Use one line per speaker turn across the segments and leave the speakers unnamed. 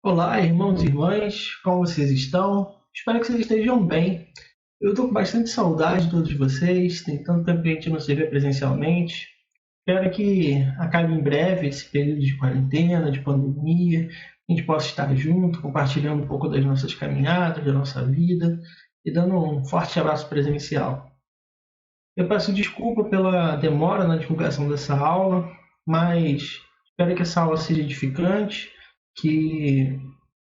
Olá, irmãos e irmãs, como vocês estão? Espero que vocês estejam bem. Eu estou com bastante saudade de todos vocês, tem tanto tempo que a gente não se vê presencialmente. Espero que acabe em breve esse período de quarentena, de pandemia, a gente possa estar junto, compartilhando um pouco das nossas caminhadas, da nossa vida e dando um forte abraço presencial. Eu peço desculpa pela demora na divulgação dessa aula, mas espero que essa aula seja edificante, que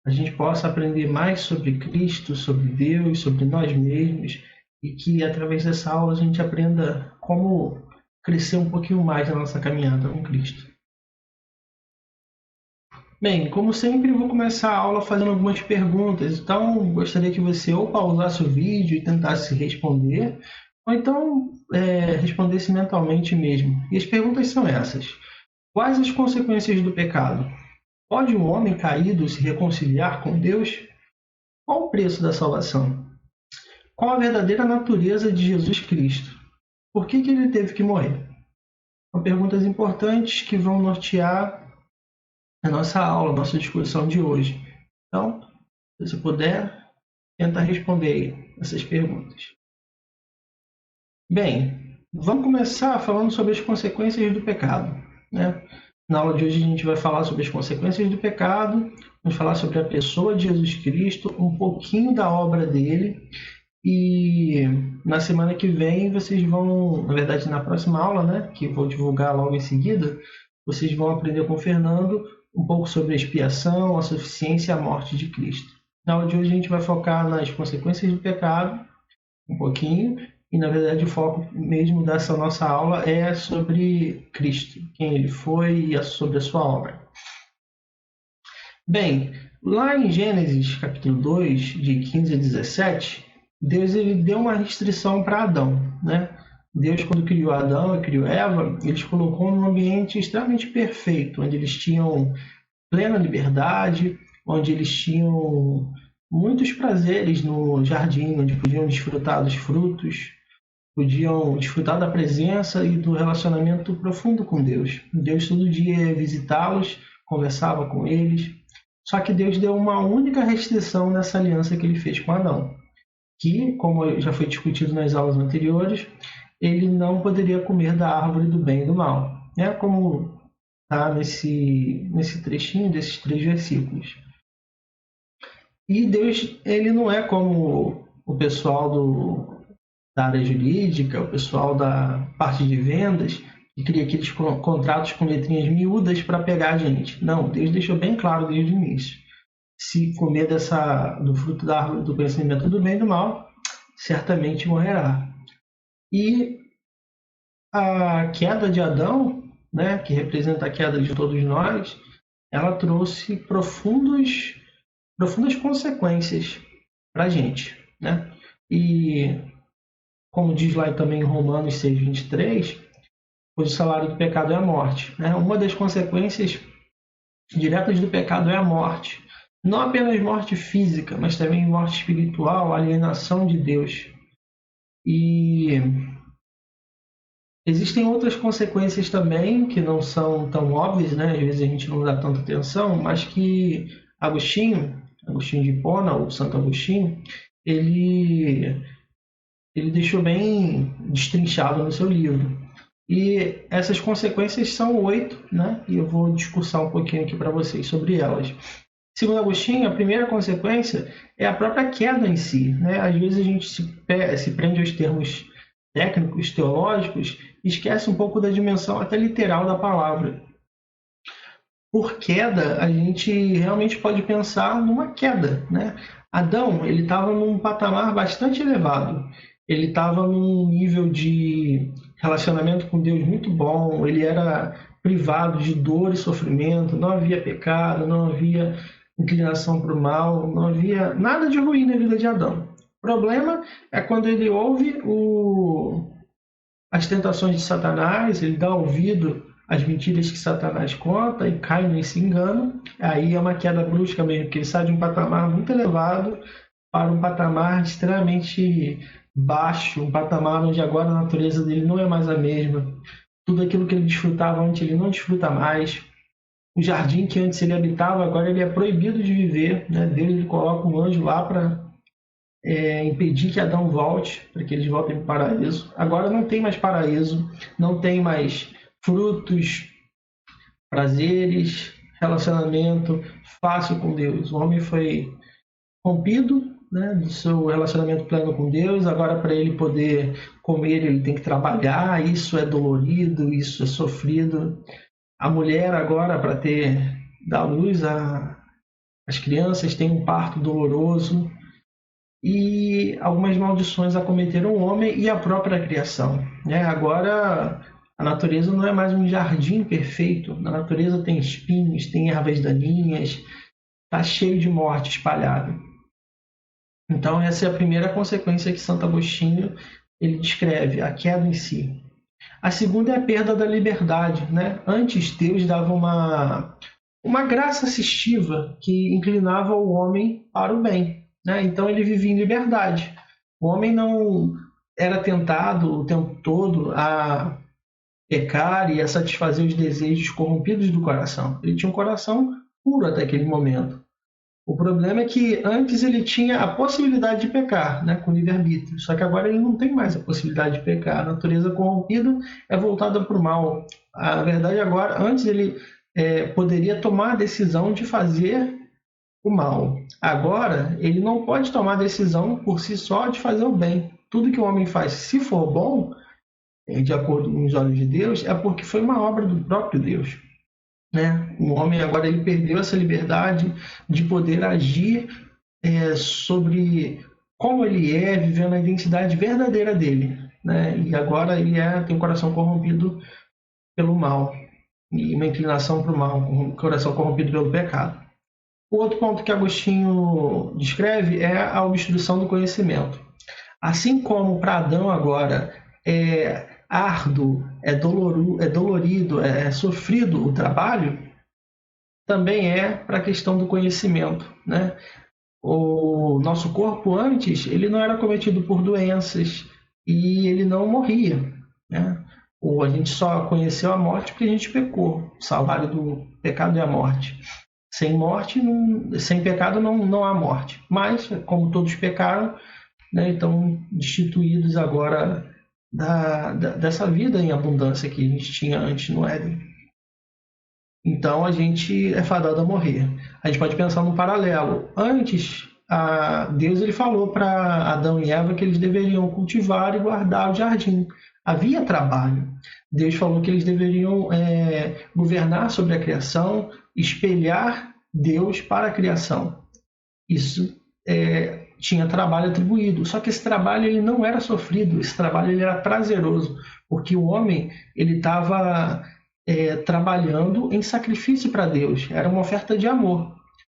a gente possa aprender mais sobre Cristo, sobre Deus, sobre nós mesmos e que através dessa aula a gente aprenda como crescer um pouquinho mais na nossa caminhada com Cristo. Bem, como sempre, eu vou começar a aula fazendo algumas perguntas, então gostaria que você ou pausasse o vídeo e tentasse responder, ou então respondesse mentalmente mesmo. E as perguntas são essas: quais as consequências do pecado? Pode um homem caído se reconciliar com Deus? Qual o preço da salvação? Qual a verdadeira natureza de Jesus Cristo? Por que ele teve que morrer? São perguntas importantes que vão nortear a nossa aula, a nossa discussão de hoje. Então, se você puder, tenta responder essas perguntas. Bem, vamos começar falando sobre as consequências do pecado, né? Na aula de hoje a gente vai falar sobre as consequências do pecado, vamos falar sobre a pessoa de Jesus Cristo, um pouquinho da obra dele. E na semana que vem vocês vão, na verdade na próxima aula, né, que vou divulgar logo em seguida, vocês vão aprender com o Fernando um pouco sobre a expiação, a suficiência e a morte de Cristo. Na aula de hoje a gente vai focar nas consequências do pecado, um pouquinho, e na verdade o foco mesmo dessa nossa aula é sobre Cristo, quem ele foi e sobre a sua obra. Bem, lá em Gênesis capítulo 2, de 15 a 17, Deus ele deu uma restrição para Adão, né? Deus, quando criou Adão e criou Eva, eles colocou num ambiente extremamente perfeito, onde eles tinham plena liberdade, onde eles tinham muitos prazeres no jardim, onde podiam desfrutar dos frutos, podiam desfrutar da presença e do relacionamento profundo com Deus. Deus todo dia ia visitá-los, conversava com eles. Só que Deus deu uma única restrição nessa aliança que ele fez com Adão, que, como já foi discutido nas aulas anteriores, ele não poderia comer da árvore do bem e do mal, né? Como está nesse trechinho desses 3 versículos. E Deus, ele não é como o pessoal da área jurídica, o pessoal da parte de vendas, que cria aqueles contratos com letrinhas miúdas para pegar a gente. Não, Deus deixou bem claro desde o início. Se comer do fruto da árvore do conhecimento do bem e do mal, certamente morrerá. E a queda de Adão, né, que representa a queda de todos nós, ela trouxe profundas consequências para a gente, né? E como diz lá também em Romanos 6:23, pois o salário do pecado é a morte, né? Uma das consequências diretas do pecado é a morte. Não apenas morte física, mas também morte espiritual, alienação de Deus. E existem outras consequências também que não são tão óbvias, né? Às vezes a gente não dá tanta atenção, mas que Agostinho de Hipona, ou Santo Agostinho, ele deixou bem destrinchado no seu livro. E essas consequências são 8, né? E eu vou discursar um pouquinho aqui para vocês sobre elas. Segundo Agostinho, a primeira consequência é a própria queda em si, né? Às vezes a gente se prende aos termos técnicos, teológicos, e esquece um pouco da dimensão até literal da palavra. Por queda, a gente realmente pode pensar numa queda, né? Adão, ele estava num patamar bastante elevado. Ele estava num nível de relacionamento com Deus muito bom, ele era privado de dor e sofrimento, não havia pecado, não havia inclinação para o mal, não havia nada de ruim na vida de Adão. O problema é quando ele ouve as tentações de Satanás, ele dá ouvido às mentiras que Satanás conta e cai nesse engano. Aí é uma queda brusca mesmo, porque ele sai de um patamar muito elevado para um patamar extremamente baixo, um patamar onde agora a natureza dele não é mais a mesma. Tudo aquilo que ele desfrutava antes, ele não desfruta mais. O jardim que antes ele habitava, agora ele é proibido de viver, né? Deus ele coloca um anjo lá para impedir que Adão volte, para que eles voltem para o paraíso. Agora não tem mais paraíso, não tem mais frutos, prazeres, relacionamento fácil com Deus. O homem foi rompido, né, do seu relacionamento pleno com Deus. Agora, para ele poder comer, ele tem que trabalhar. Isso é dolorido, isso é sofrido. A mulher agora, para dar luz às crianças, tem um parto doloroso. E algumas maldições acometeram o homem e a própria criação, né? Agora a natureza não é mais um jardim perfeito. Na natureza tem espinhos, tem ervas daninhas, está cheio de morte espalhada. Então essa é a primeira consequência que Santo Agostinho ele descreve, a queda em si. A segunda é a perda da liberdade, né? Antes Deus dava uma graça assistiva que inclinava o homem para o bem, né? Então ele vivia em liberdade. O homem não era tentado o tempo todo a pecar e a satisfazer os desejos corrompidos do coração. Ele tinha um coração puro até aquele momento. O problema é que antes ele tinha a possibilidade de pecar, né, com livre-arbítrio. Só que agora ele não tem mais a possibilidade de pecar. A natureza corrompida é voltada para o mal. A verdade agora, antes ele poderia tomar a decisão de fazer o mal. Agora, ele não pode tomar a decisão por si só de fazer o bem. Tudo que o homem faz, se for bom, de acordo com os olhos de Deus, é porque foi uma obra do próprio Deus, né? O homem agora ele perdeu essa liberdade de poder agir sobre como ele é, vivendo a identidade verdadeira dele, né? E agora ele tem um coração corrompido pelo mal e uma inclinação para o mal, um coração corrompido pelo pecado. O outro ponto que Agostinho descreve é a obstrução do conhecimento. Assim como para Adão agora é árduo, é dolorido, é sofrido o trabalho, também é para a questão do conhecimento, né? O nosso corpo antes ele não era cometido por doenças e ele não morria, né? Ou a gente só conheceu a morte porque a gente pecou. O salário do pecado é a morte. Sem morte, sem pecado não há morte. Mas, como todos pecaram, né, estão destituídos agora dessa vida em abundância que a gente tinha antes no Éden. Então, a gente é fadado a morrer. A gente pode pensar num paralelo. Antes, Deus ele falou para Adão e Eva que eles deveriam cultivar e guardar o jardim. Havia trabalho. Deus falou que eles deveriam governar sobre a criação, espelhar Deus para a criação. Isso tinha trabalho atribuído. Só que esse trabalho ele não era sofrido, esse trabalho ele era prazeroso, porque o homem ele estava trabalhando em sacrifício para Deus. Era uma oferta de amor.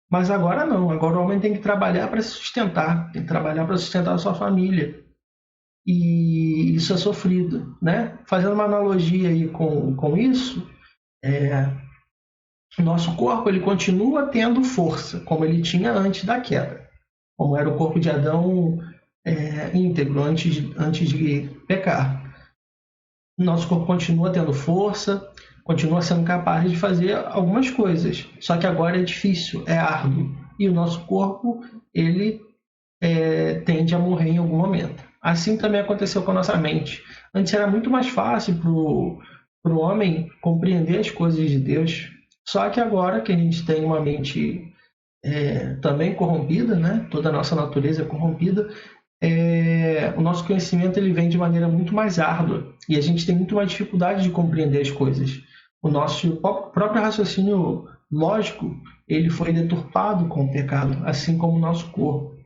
Mas agora não. Agora o homem tem que trabalhar para se sustentar, tem que trabalhar para sustentar a sua família. E isso é sofrido, né? Fazendo uma analogia aí com isso, o nosso corpo ele continua tendo força, como ele tinha antes da queda, como era o corpo de Adão íntegro, antes de pecar. O nosso corpo continua tendo força, continua sendo capaz de fazer algumas coisas, só que agora é difícil, é árduo, e o nosso corpo ele tende a morrer em algum momento. Assim também aconteceu com a nossa mente. Antes era muito mais fácil para o homem compreender as coisas de Deus. Só que agora que a gente tem uma mente também corrompida, né? Toda a nossa natureza é corrompida, o nosso conhecimento ele vem de maneira muito mais árdua e a gente tem muito mais dificuldade de compreender as coisas. O nosso próprio raciocínio lógico ele foi deturpado com o pecado, assim como o nosso corpo.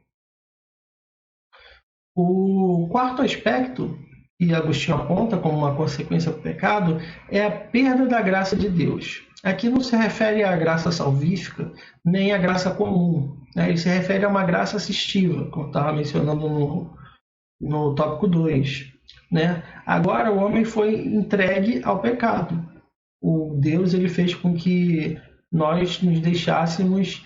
O quarto aspecto que Agostinho aponta como uma consequência do pecado é a perda da graça de Deus. Aqui não se refere à graça salvífica, nem à graça comum, né? Ele se refere a uma graça assistiva, como estava mencionando no tópico 2. Né? Agora o homem foi entregue ao pecado. O Deus ele fez com que nós nos deixássemos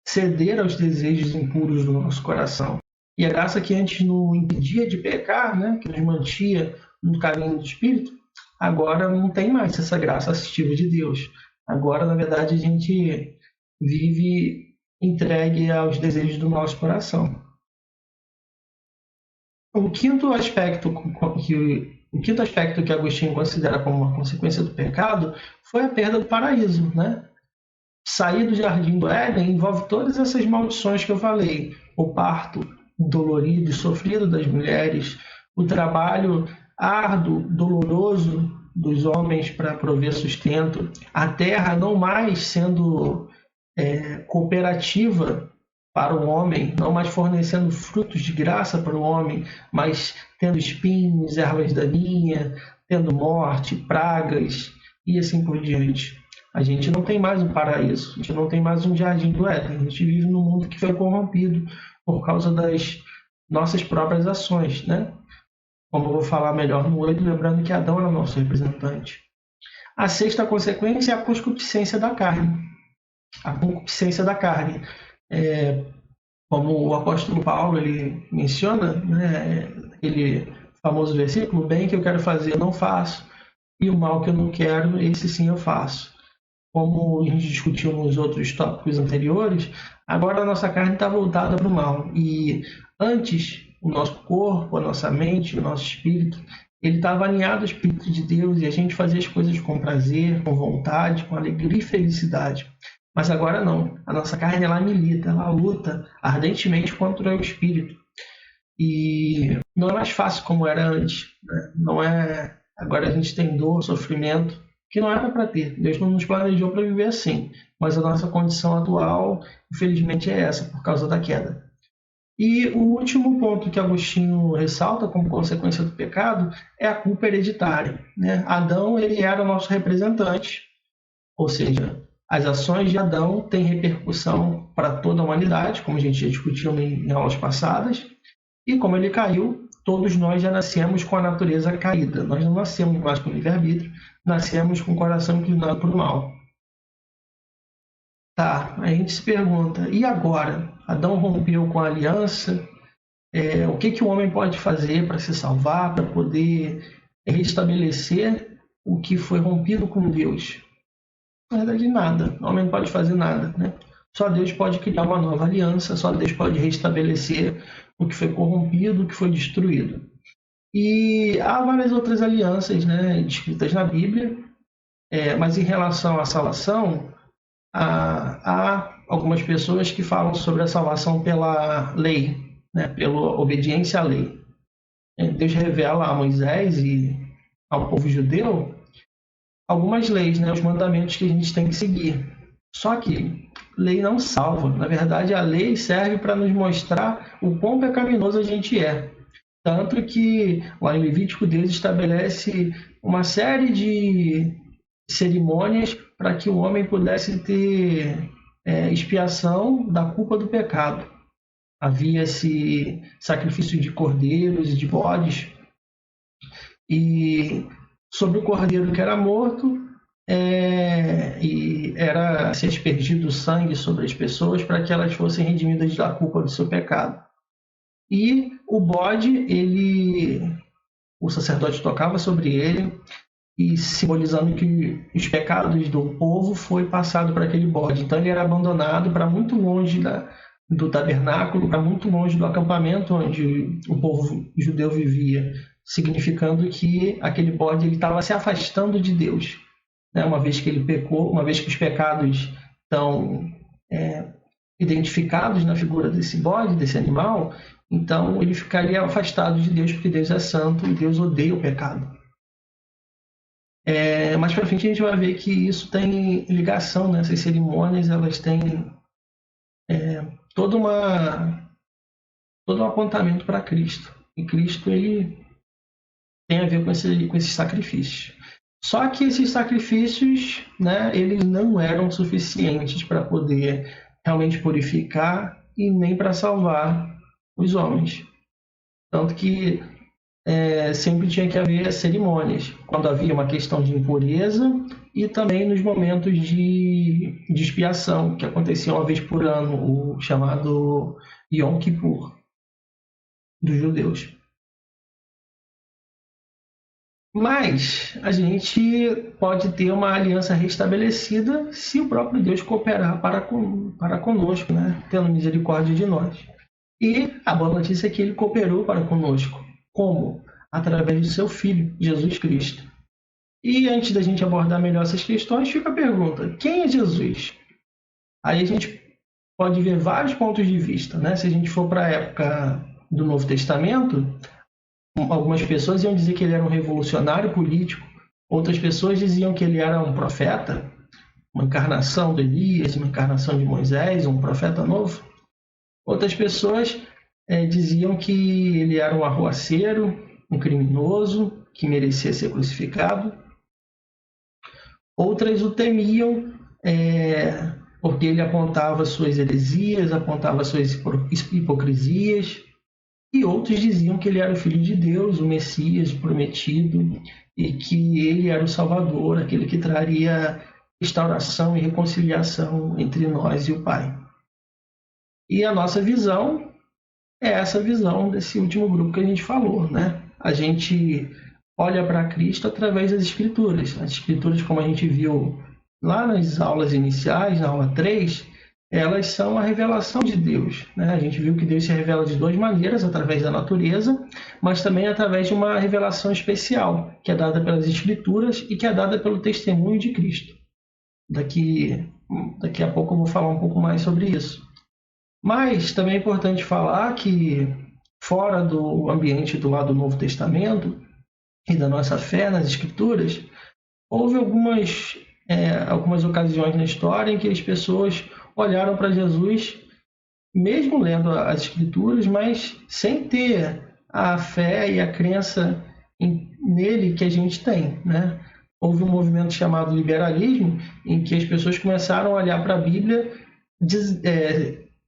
ceder aos desejos impuros do nosso coração. E a graça que antes nos impedia de pecar, né, que nos mantinha no caminho do Espírito, agora não tem mais essa graça assistiva de Deus. Agora, na verdade, a gente vive entregue aos desejos do nosso coração. O quinto aspecto que Agostinho considera como uma consequência do pecado foi a perda do paraíso, né? Sair do jardim do Éden envolve todas essas maldições que eu falei: o parto dolorido e sofrido das mulheres, o trabalho árduo, doloroso dos homens para prover sustento, a terra não mais sendo cooperativa para o homem, não mais fornecendo frutos de graça para o homem, mas tendo espinhos, ervas daninhas, tendo morte, pragas e assim por diante. A gente não tem mais um paraíso, a gente não tem mais um jardim do Éden, a gente vive num mundo que foi corrompido por causa das nossas próprias ações, né? Como eu vou falar melhor no 8, lembrando que Adão era o nosso representante. A sexta consequência é a concupiscência da carne. A concupiscência da carne. Como o apóstolo Paulo ele menciona, né, aquele famoso versículo: o bem que eu quero fazer eu não faço, e o mal que eu não quero, esse sim eu faço. Como a gente discutiu nos outros tópicos anteriores, agora a nossa carne está voltada para o mal. E antes, o nosso corpo, a nossa mente, o nosso espírito, ele estava alinhado ao Espírito de Deus e a gente fazia as coisas com prazer, com vontade, com alegria e felicidade. Mas agora não. A nossa carne ela milita, ela luta ardentemente contra o Espírito. E não é mais fácil como era antes, né? Não é. Agora a gente tem dor, sofrimento, que não era para ter. Deus não nos planejou para viver assim. Mas a nossa condição atual, infelizmente, é essa, por causa da queda. E o último ponto que Agostinho ressalta como consequência do pecado é a culpa hereditária, né? Adão ele era o nosso representante, ou seja, as ações de Adão têm repercussão para toda a humanidade, como a gente já discutiu em aulas passadas, e como ele caiu, todos nós já nascemos com a natureza caída. Nós não nascemos mais com livre-arbítrio, nascemos com o coração inclinado para o mal. Tá, a gente se pergunta, e agora? Adão rompeu com a aliança, o que o homem pode fazer para se salvar, para poder restabelecer o que foi rompido com Deus? Na verdade, nada. O homem não pode fazer nada, né? Só Deus pode criar uma nova aliança, só Deus pode restabelecer o que foi corrompido, o que foi destruído. E há várias outras alianças, né, descritas na Bíblia, mas em relação à salvação, há algumas pessoas que falam sobre a salvação pela lei, né, pela obediência à lei. Deus revela a Moisés e ao povo judeu algumas leis, né, os mandamentos que a gente tem que seguir. Só que lei não salva. Na verdade, a lei serve para nos mostrar o quão pecaminoso a gente é. Tanto que lá em Levítico, Deus estabelece uma série de cerimônias para que o homem pudesse ter expiação da culpa do pecado. Havia esse sacrifício de cordeiros e de bodes, e sobre o cordeiro que era morto, e era ser aspergido sangue sobre as pessoas para que elas fossem redimidas da culpa do seu pecado. E o bode, o sacerdote tocava sobre ele, e simbolizando que os pecados do povo foi passado para aquele bode. Então ele era abandonado para muito longe do tabernáculo, para muito longe do acampamento onde o povo judeu vivia, significando que aquele bode estava se afastando de Deus, né? Uma vez que ele pecou, uma vez que os pecados estão identificados na figura desse bode, desse animal, então ele ficaria afastado de Deus, porque Deus é santo e Deus odeia o pecado. Mais para frente a gente vai ver que isso tem ligação, né? Essas cerimônias elas têm todo um apontamento para Cristo. E Cristo ele tem a ver com esses sacrifícios. Só que esses sacrifícios, né, eles não eram suficientes para poder realmente purificar e nem para salvar os homens. Tanto que sempre tinha que haver cerimônias, quando havia uma questão de impureza e também nos momentos de expiação, que acontecia uma vez por ano, o chamado Yom Kippur dos judeus. Mas a gente pode ter uma aliança restabelecida se o próprio Deus cooperar para conosco, né? Tendo misericórdia de nós. E a boa notícia é que ele cooperou para conosco. Como? Através do seu Filho, Jesus Cristo. E antes da gente abordar melhor essas questões, fica a pergunta: quem é Jesus? Aí a gente pode ver vários pontos de vista, né? Se a gente for para a época do Novo Testamento, algumas pessoas iam dizer que ele era um revolucionário político, outras pessoas diziam que ele era um profeta, uma encarnação de Elias, uma encarnação de Moisés, um profeta novo. Outras pessoas diziam que ele era um arruaceiro, um criminoso, que merecia ser crucificado. Outras o temiam porque ele apontava suas heresias, apontava suas hipocrisias. E outros diziam que ele era o Filho de Deus, o Messias prometido, e que ele era o Salvador, aquele que traria restauração e reconciliação entre nós e o Pai. E a nossa visão é essa visão desse último grupo que a gente falou, né? A gente olha para Cristo através das Escrituras. As Escrituras, como a gente viu lá nas aulas iniciais, na aula 3, elas são a revelação de Deus, né? A gente viu que Deus se revela de duas maneiras, através da natureza, mas também através de uma revelação especial, que é dada pelas Escrituras e que é dada pelo testemunho de Cristo. Daqui a pouco eu vou falar um pouco mais sobre isso. Mas também é importante falar que, fora do ambiente do lado do Novo Testamento e da nossa fé nas Escrituras, houve algumas ocasiões na história em que as pessoas olharam para Jesus, mesmo lendo as Escrituras, mas sem ter a fé e a crença nele que a gente tem, né? Houve um movimento chamado liberalismo, em que as pessoas começaram a olhar para a Bíblia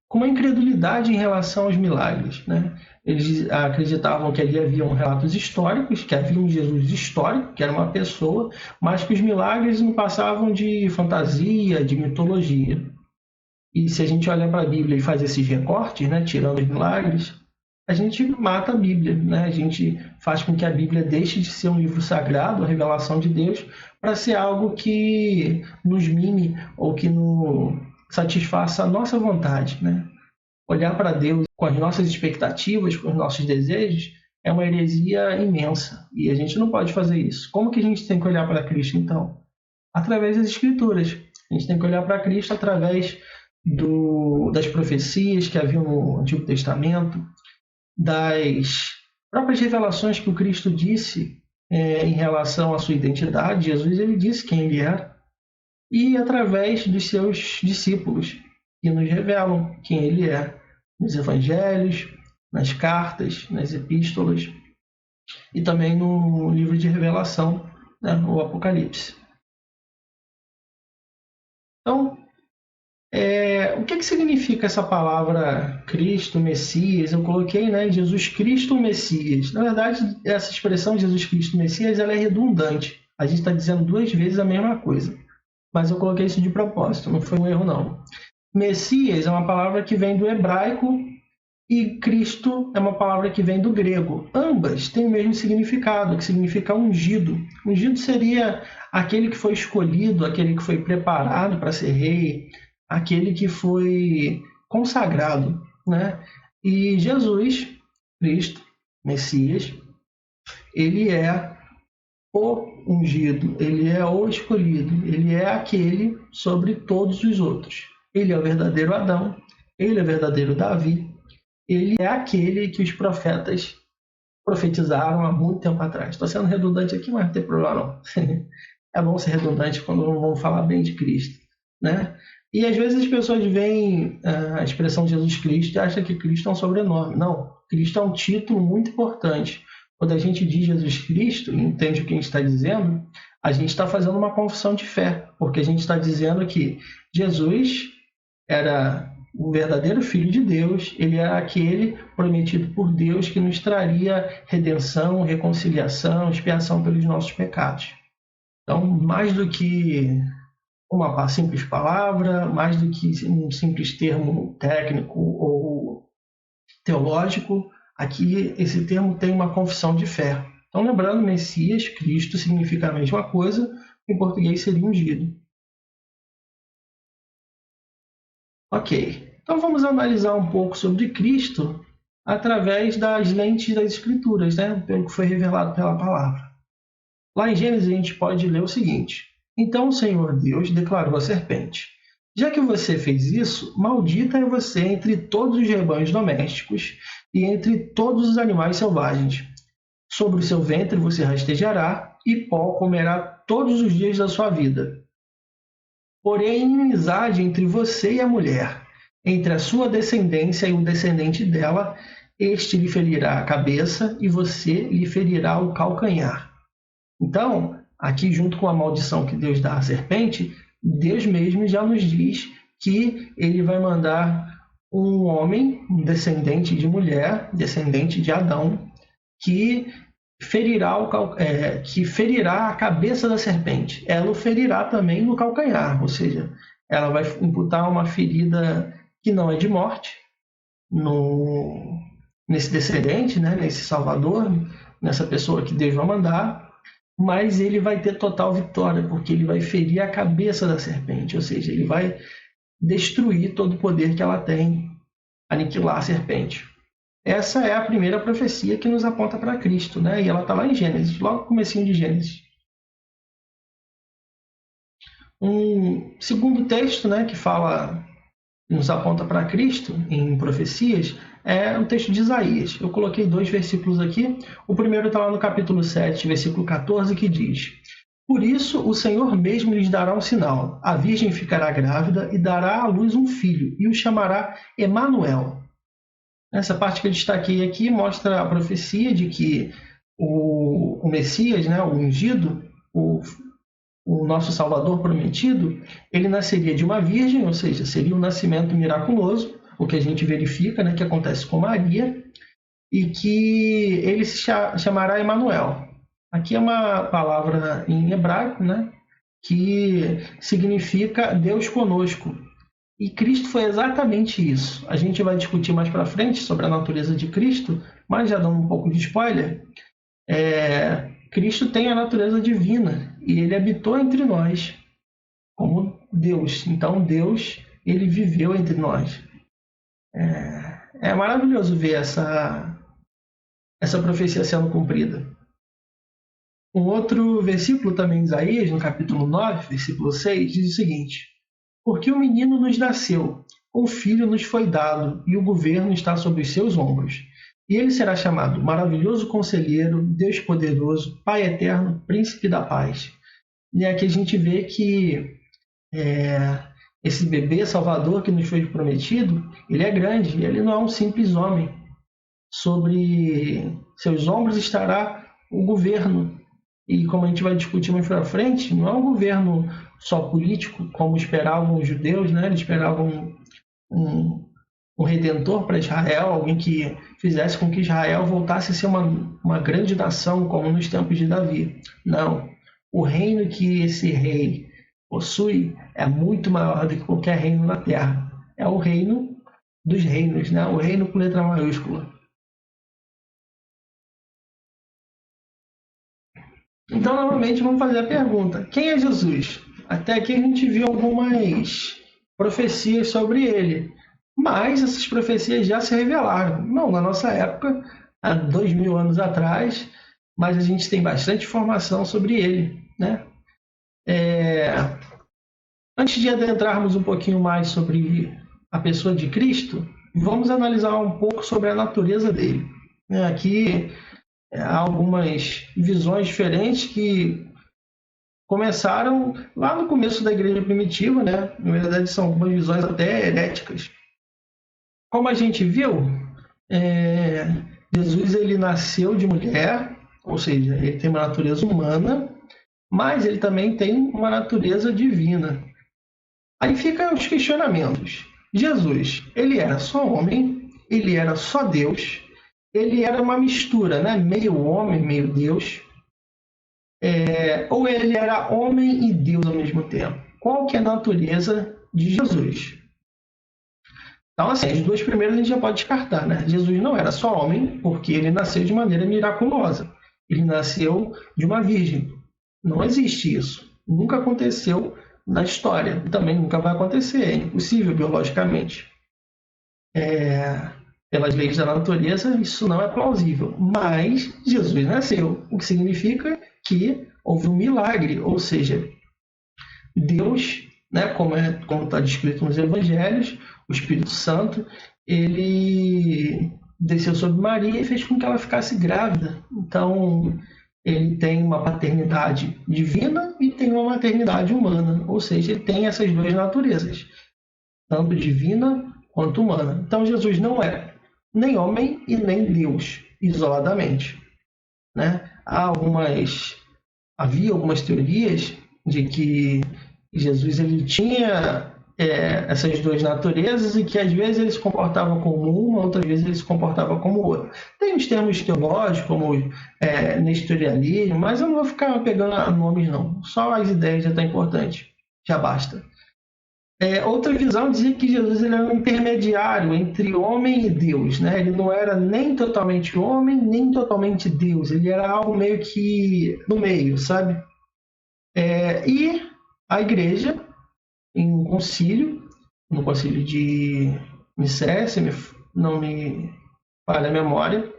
com uma incredulidade em relação aos milagres, né? Eles acreditavam que ali haviam relatos históricos, que havia um Jesus histórico, que era uma pessoa, mas que os milagres não passavam de fantasia, de mitologia. E se a gente olha para a Bíblia e faz esses recortes, né, tirando os milagres, a gente mata a Bíblia, né? A gente faz com que a Bíblia deixe de ser um livro sagrado, a revelação de Deus, para ser algo que nos mime ou que nos satisfaça a nossa vontade, né? Olhar para Deus com as nossas expectativas, com os nossos desejos, é uma heresia imensa. E a gente não pode fazer isso. Como que a gente tem que olhar para Cristo, então? Através das Escrituras. A gente tem que olhar para Cristo através das profecias que haviam no Antigo Testamento, das próprias revelações que o Cristo disse em relação à sua identidade. Jesus, ele disse quem ele era. E através dos seus discípulos, que nos revelam quem ele é, nos evangelhos, nas cartas, nas epístolas e também no livro de Revelação, né, o Apocalipse. Então, o que significa essa palavra Cristo, Messias? Eu coloquei, né, Jesus Cristo, Messias. Na verdade, essa expressão Jesus Cristo, Messias, ela é redundante. A gente está dizendo duas vezes a mesma coisa. Mas eu coloquei isso de propósito, não foi um erro, não. Messias é uma palavra que vem do hebraico e Cristo é uma palavra que vem do grego. Ambas têm o mesmo significado, que significa ungido. Ungido seria aquele que foi escolhido, aquele que foi preparado para ser rei, aquele que foi consagrado, né? E Jesus, Cristo, Messias, ele é o ungido, ele é o escolhido, ele é aquele sobre todos os outros. Ele é o verdadeiro Adão, ele é o verdadeiro Davi, ele é aquele que os profetas profetizaram há muito tempo atrás. Estou sendo redundante aqui, mas não tem problema não. É bom ser redundante quando vamos falar bem de Cristo, né? E às vezes as pessoas veem a expressão Jesus Cristo e acham que Cristo é um sobrenome. Não, Cristo é um título muito importante. Quando a gente diz Jesus Cristo e entende o que a gente está dizendo, a gente está fazendo uma confissão de fé, porque a gente está dizendo que Jesus era o verdadeiro Filho de Deus, ele era aquele prometido por Deus que nos traria redenção, reconciliação, expiação pelos nossos pecados. Então, mais do que uma simples palavra, mais do que um simples termo técnico ou teológico, aqui esse termo tem uma confissão de fé. Então, lembrando, Messias, Cristo, significa a mesma coisa, em português seria ungido. Ok, então vamos analisar um pouco sobre Cristo através das lentes das Escrituras, né? Pelo que foi revelado pela palavra. Lá em Gênesis a gente pode ler o seguinte: Então o Senhor Deus declarou à serpente: Já que você fez isso, maldita é você entre todos os rebanhos domésticos e entre todos os animais selvagens. Sobre o seu ventre você rastejará e pó comerá todos os dias da sua vida. Porém, inimizade entre você e a mulher, entre a sua descendência e o descendente dela, este lhe ferirá a cabeça e você lhe ferirá o calcanhar. Então, aqui junto com a maldição que Deus dá à serpente, Deus mesmo já nos diz que ele vai mandar um homem, um descendente de mulher, descendente de Adão, que ferirá a cabeça da serpente. Ela o ferirá também no calcanhar, ou seja, ela vai imputar uma ferida que não é de morte nesse descendente, né, nesse salvador, nessa pessoa que Deus vai mandar, mas ele vai ter total vitória, porque ele vai ferir a cabeça da serpente, ou seja, ele vai destruir todo o poder que ela tem, aniquilar a serpente. Essa é a primeira profecia que nos aponta para Cristo, né? E ela está lá em Gênesis, logo no comecinho de Gênesis. Um segundo texto, né, que nos aponta para Cristo em profecias, é o texto de Isaías. Eu coloquei 2 versículos aqui. O primeiro está lá no capítulo 7, versículo 14, que diz: Por isso o Senhor mesmo lhes dará um sinal. A virgem ficará grávida e dará à luz um filho, e o chamará Emanuel. Essa parte que eu destaquei aqui mostra a profecia de que o Messias, né, o ungido, o nosso Salvador prometido, ele nasceria de uma virgem, ou seja, seria um nascimento miraculoso, o que a gente verifica, né, que acontece com Maria, e que ele se chamará Emanuel. Aqui é uma palavra em hebraico, né, que significa Deus conosco. E Cristo foi exatamente isso. A gente vai discutir mais para frente sobre a natureza de Cristo, mas já dando um pouco de spoiler, Cristo tem a natureza divina e ele habitou entre nós como Deus. Então Deus, ele viveu entre nós. É maravilhoso ver essa profecia sendo cumprida. Um outro versículo também em Isaías, no capítulo 9, versículo 6, diz o seguinte: Porque o menino nos nasceu, o filho nos foi dado, e o governo está sobre os seus ombros. E ele será chamado Maravilhoso Conselheiro, Deus Poderoso, Pai Eterno, Príncipe da Paz. E aqui a gente vê que esse bebê Salvador que nos foi prometido, ele é grande, ele não é um simples homem. Sobre seus ombros estará o governo. E como a gente vai discutir mais para frente, não é um governo só político, como esperavam os judeus, né? Eles esperavam um redentor para Israel, alguém que fizesse com que Israel voltasse a ser uma grande nação, como nos tempos de Davi. Não. O reino que esse rei possui é muito maior do que qualquer reino na terra. É o reino dos reinos, né? O reino com letra maiúscula. Então, novamente, vamos fazer a pergunta: quem é Jesus? Até aqui a gente viu algumas profecias sobre ele, mas essas profecias já se revelaram. Não na nossa época, há 2000 anos atrás, mas a gente tem bastante informação sobre ele, né? Antes de adentrarmos um pouquinho mais sobre a pessoa de Cristo, vamos analisar um pouco sobre a natureza dele. Aqui há algumas visões diferentes que começaram lá no começo da igreja primitiva, né? Na verdade, são algumas visões até heréticas. Como a gente viu, Jesus ele nasceu de mulher, ou seja, ele tem uma natureza humana, mas ele também tem uma natureza divina. Aí ficam os questionamentos. Jesus, ele era só homem, ele era só Deus, ele era uma mistura, né? Meio homem, meio Deus, ou ele era homem e Deus ao mesmo tempo? Qual que é a natureza de Jesus? Então, assim, as duas primeiras a gente já pode descartar, né? Jesus não era só homem, porque ele nasceu de maneira miraculosa. Ele nasceu de uma virgem. Não existe isso. Nunca aconteceu na história. Também nunca vai acontecer. É impossível biologicamente. Pelas leis da natureza, isso não é plausível. Mas Jesus nasceu, o que significa que houve um milagre, ou seja, Deus, né, como está descrito nos Evangelhos, o Espírito Santo, ele desceu sobre Maria e fez com que ela ficasse grávida. Então, ele tem uma paternidade divina e tem uma maternidade humana, ou seja, ele tem essas duas naturezas, tanto divina quanto humana. Então, Jesus não é nem homem e nem Deus, isoladamente, né? Havia algumas teorias de que Jesus ele tinha essas duas naturezas e que às vezes ele se comportava como uma, outras vezes ele se comportava como outra. Tem os termos teológicos, como nestorianismo, mas eu não vou ficar pegando nomes não. Só as ideias já está importante, já basta. Outra visão dizia que Jesus ele era um intermediário entre homem e Deus, né? Ele não era nem totalmente homem, nem totalmente Deus. Ele era algo meio que no meio, sabe? E a igreja, em um concílio, no concílio de Nicéia, se não me falha a memória,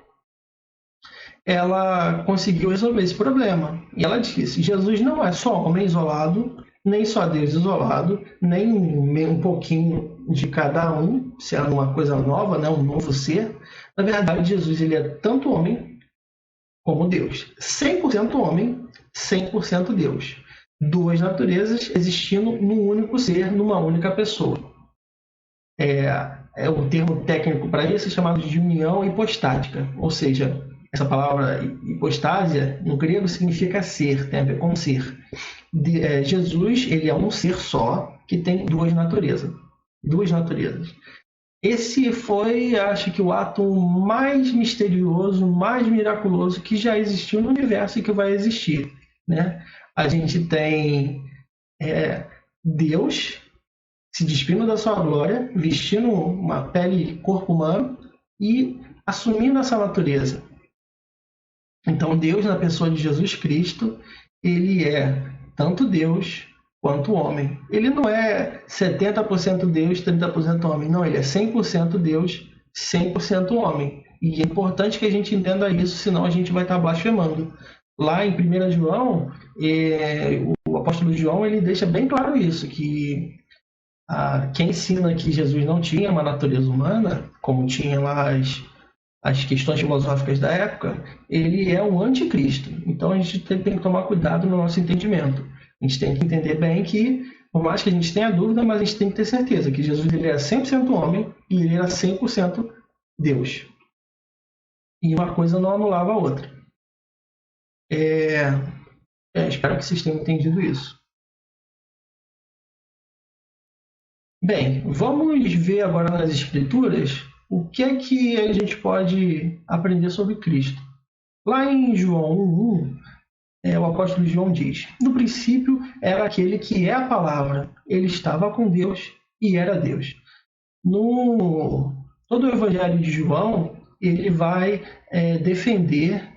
ela conseguiu resolver esse problema. E ela disse: Jesus não é só homem isolado, nem só Deus isolado, nem um pouquinho de cada um, se é uma coisa nova, né, um novo ser. Na verdade, Jesus ele é tanto homem como Deus. 100% homem, 100% Deus. Duas naturezas existindo num único ser, numa única pessoa. O termo técnico para isso é chamado de união hipostática, ou seja, essa palavra hipostásia no grego significa ser, tem a ver com ser. Jesus ele é um ser só que tem duas naturezas. Esse foi, acho que, o ato mais misterioso, mais miraculoso que já existiu no universo e que vai existir, né? A gente tem Deus se despindo da sua glória, vestindo uma pele corpo humano e assumindo essa natureza. Então, Deus, na pessoa de Jesus Cristo, ele é tanto Deus quanto homem. Ele não é 70% Deus, 30% homem. Não, ele é 100% Deus, 100% homem. E é importante que a gente entenda isso, senão a gente vai estar blasfemando. Lá em 1 João, o apóstolo João ele deixa bem claro isso, que quem ensina que Jesus não tinha uma natureza humana, como tinha lá as questões filosóficas da época, ele é um anticristo. Então a gente tem que tomar cuidado no nosso entendimento. A gente tem que entender bem que, por mais que a gente tenha dúvida, mas a gente tem que ter certeza que Jesus ele era 100% homem e ele era 100% Deus. E uma coisa não anulava a outra. Espero que vocês tenham entendido isso. Bem, vamos ver agora nas Escrituras o que é que a gente pode aprender sobre Cristo. Lá em João 1:1, o apóstolo João diz: no princípio era aquele que é a palavra, ele estava com Deus e era Deus. Todo o evangelho de João, ele vai defender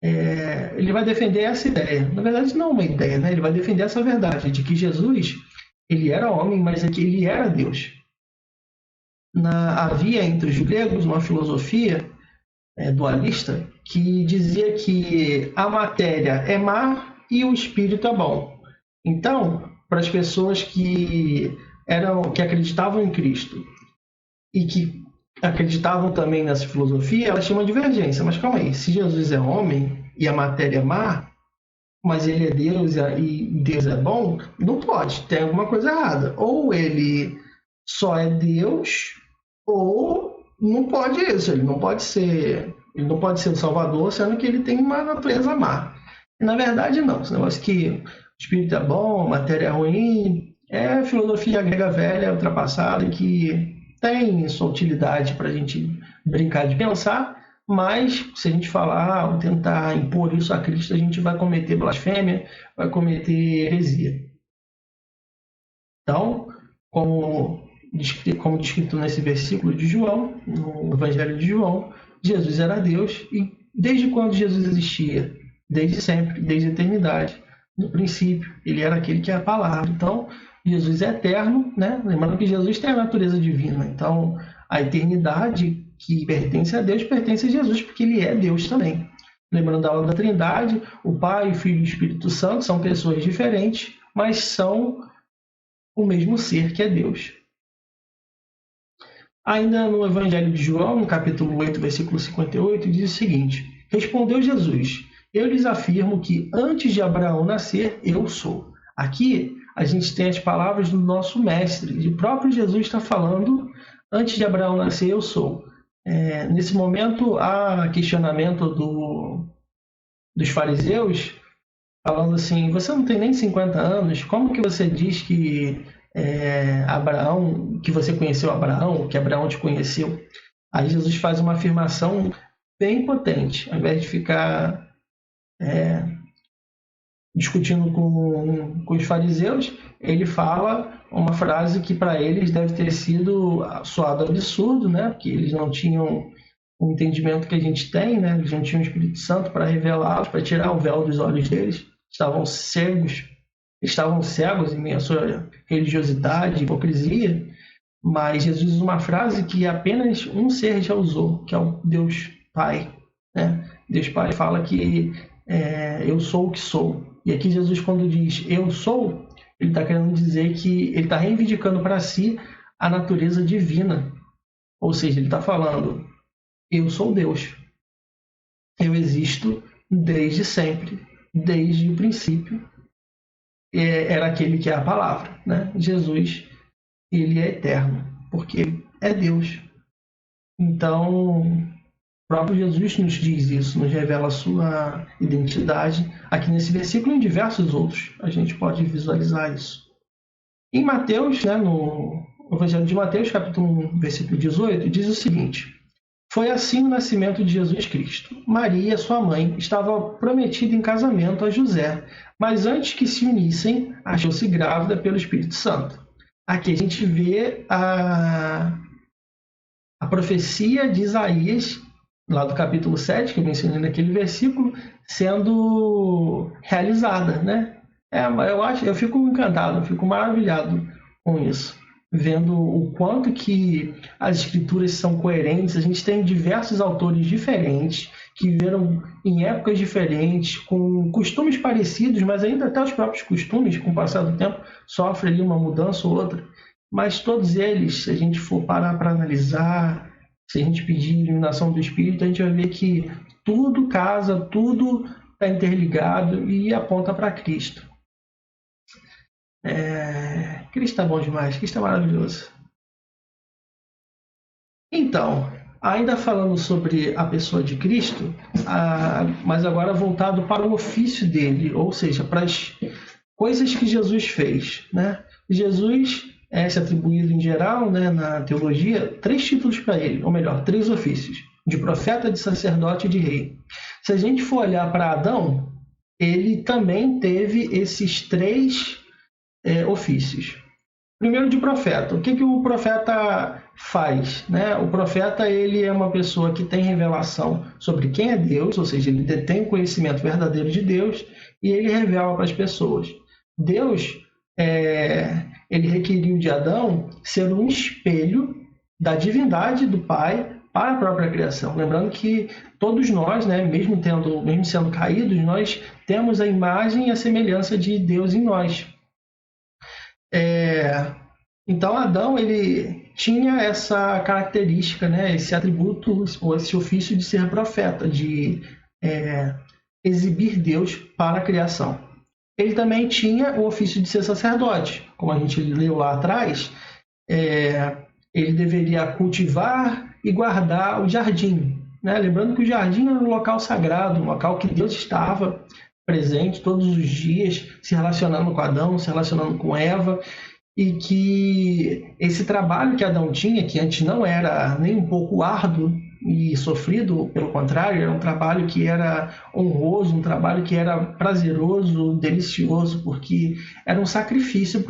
essa ideia. Na verdade, não é uma ideia, né? Ele vai defender essa verdade de que Jesus ele era homem, mas é que ele era Deus. Havia entre os gregos uma filosofia dualista que dizia que a matéria é má e o espírito é bom. Então, para as pessoas que acreditavam em Cristo e que acreditavam também nessa filosofia, elas tinham uma divergência. Mas calma aí, se Jesus é homem e a matéria é má, mas ele é Deus e Deus é bom, não pode, tem alguma coisa errada. Ou ele só é Deus, ou não pode isso, ele não pode ser o Salvador, sendo que ele tem uma natureza má. E, na verdade, não. Esse negócio que o espírito é bom, a matéria é ruim, é filosofia grega velha, ultrapassada, que tem sua utilidade para a gente brincar de pensar, mas se a gente falar ou tentar impor isso a Cristo, a gente vai cometer blasfêmia, vai cometer heresia. Então, como descrito nesse versículo de João, no Evangelho de João, Jesus era Deus e Desde quando Jesus existia? Desde sempre, desde a eternidade. No princípio, ele era aquele que é a palavra. Então, Jesus é eterno, né? Lembrando que Jesus tem a natureza divina. Então, a eternidade que pertence a Deus pertence a Jesus, porque ele é Deus também. Lembrando da aula da Trindade, o Pai, o Filho e o Espírito Santo são pessoas diferentes, mas são o mesmo ser que é Deus. Ainda no Evangelho de João, no capítulo 8, versículo 58, diz o seguinte: Respondeu Jesus: Eu lhes afirmo que antes de Abraão nascer, eu sou. Aqui a gente tem as palavras do nosso mestre, o próprio Jesus está falando: antes de Abraão nascer, eu sou. Nesse momento, há questionamento dos fariseus, falando assim: você não tem nem 50 anos, como que você diz que Abraão, que você conheceu Abraão, que Abraão te conheceu? Aí Jesus faz uma afirmação bem potente, ao invés de ficar discutindo com os fariseus, ele fala uma frase que para eles deve ter sido soado absurdo, né? Porque eles não tinham o entendimento que a gente tem, né? Eles não tinham o Espírito Santo para revelá-los, para tirar o véu dos olhos deles. Estavam cegos em meio à sua religiosidade, hipocrisia. Mas Jesus usa uma frase que apenas um ser já usou, que é o Deus Pai, né? Deus Pai fala que eu sou o que sou. E aqui Jesus, quando diz eu sou, ele está querendo dizer que ele está reivindicando para si a natureza divina. Ou seja, ele está falando: eu sou Deus. Eu existo desde sempre, desde o princípio. Era aquele que é a palavra, né? Jesus, ele é eterno, porque ele é Deus. Então, o próprio Jesus nos diz isso, nos revela a sua identidade. Aqui nesse versículo e em diversos outros, a gente pode visualizar isso. Em Mateus, né, no Evangelho de Mateus, capítulo 1, versículo 18, diz o seguinte: Foi assim o nascimento de Jesus Cristo. Maria, sua mãe, estava prometida em casamento a José, mas antes que se unissem, achou-se grávida pelo Espírito Santo. Aqui a gente vê a profecia de Isaías, lá do capítulo 7, que eu mencionei naquele versículo, sendo realizada, né? Eu fico encantado, eu fico maravilhado com isso, vendo o quanto que as escrituras são coerentes. A gente tem diversos autores diferentes, que viveram em épocas diferentes, com costumes parecidos, mas ainda até os próprios costumes, com o passar do tempo, sofrem ali uma mudança ou outra. Mas todos eles, se a gente for parar para analisar, se a gente pedir iluminação do Espírito, a gente vai ver que tudo casa, tudo está interligado e aponta para Cristo. Cristo está bom demais, Cristo é maravilhoso. Então, ainda falando sobre a pessoa de Cristo, mas agora voltado para o ofício dele, ou seja, para as coisas que Jesus fez, né? Jesus se atribuído em geral, né, na teologia, 3 títulos para ele, ou melhor, 3 ofícios: de profeta, de sacerdote e de rei. Se a gente for olhar para Adão, ele também teve esses 3 ofícios. Primeiro, de profeta. O que o profeta faz, né? O profeta, ele é uma pessoa que tem revelação sobre quem é Deus, ou seja, ele detém o conhecimento verdadeiro de Deus e ele revela para as pessoas. Deus, ele requeriu de Adão ser um espelho da divindade do Pai para a própria criação. Lembrando que todos nós, né, mesmo sendo caídos, nós temos a imagem e a semelhança de Deus em nós. Então Adão, ele tinha essa característica, né, esse atributo, ou esse ofício de ser profeta, de exibir Deus para a criação. Ele também tinha o ofício de ser sacerdote. Como a gente leu lá atrás, ele deveria cultivar e guardar o jardim, né? Lembrando que o jardim era um local sagrado, um local que Deus estava presente todos os dias, se relacionando com Adão, se relacionando com Eva, e que esse trabalho que Adão tinha, que antes não era nem um pouco árduo e sofrido, pelo contrário, era um trabalho que era honroso, um trabalho que era prazeroso, delicioso, porque era um sacrifício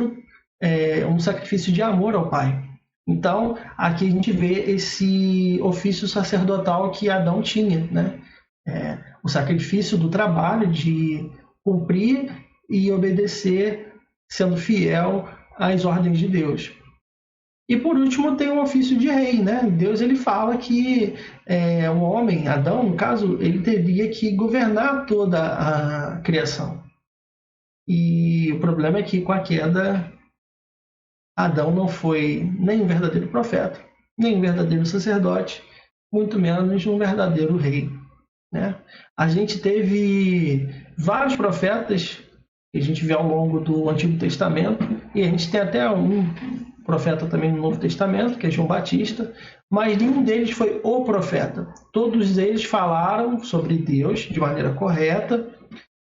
de amor ao Pai. Então, aqui a gente vê esse ofício sacerdotal que Adão tinha, né? o sacrifício do trabalho, de cumprir e obedecer, sendo fiel às ordens de Deus. E por último tem o ofício de rei, né? Deus ele fala que o homem, Adão, no caso, ele teria que governar toda a criação. E o problema é que com a queda, Adão não foi nem um verdadeiro profeta, nem um verdadeiro sacerdote, muito menos um verdadeiro rei, né? A gente teve vários profetas que a gente vê ao longo do Antigo Testamento, e a gente tem até um profeta também no Novo Testamento, que é João Batista, mas nenhum deles foi o profeta. Todos eles falaram sobre Deus de maneira correta,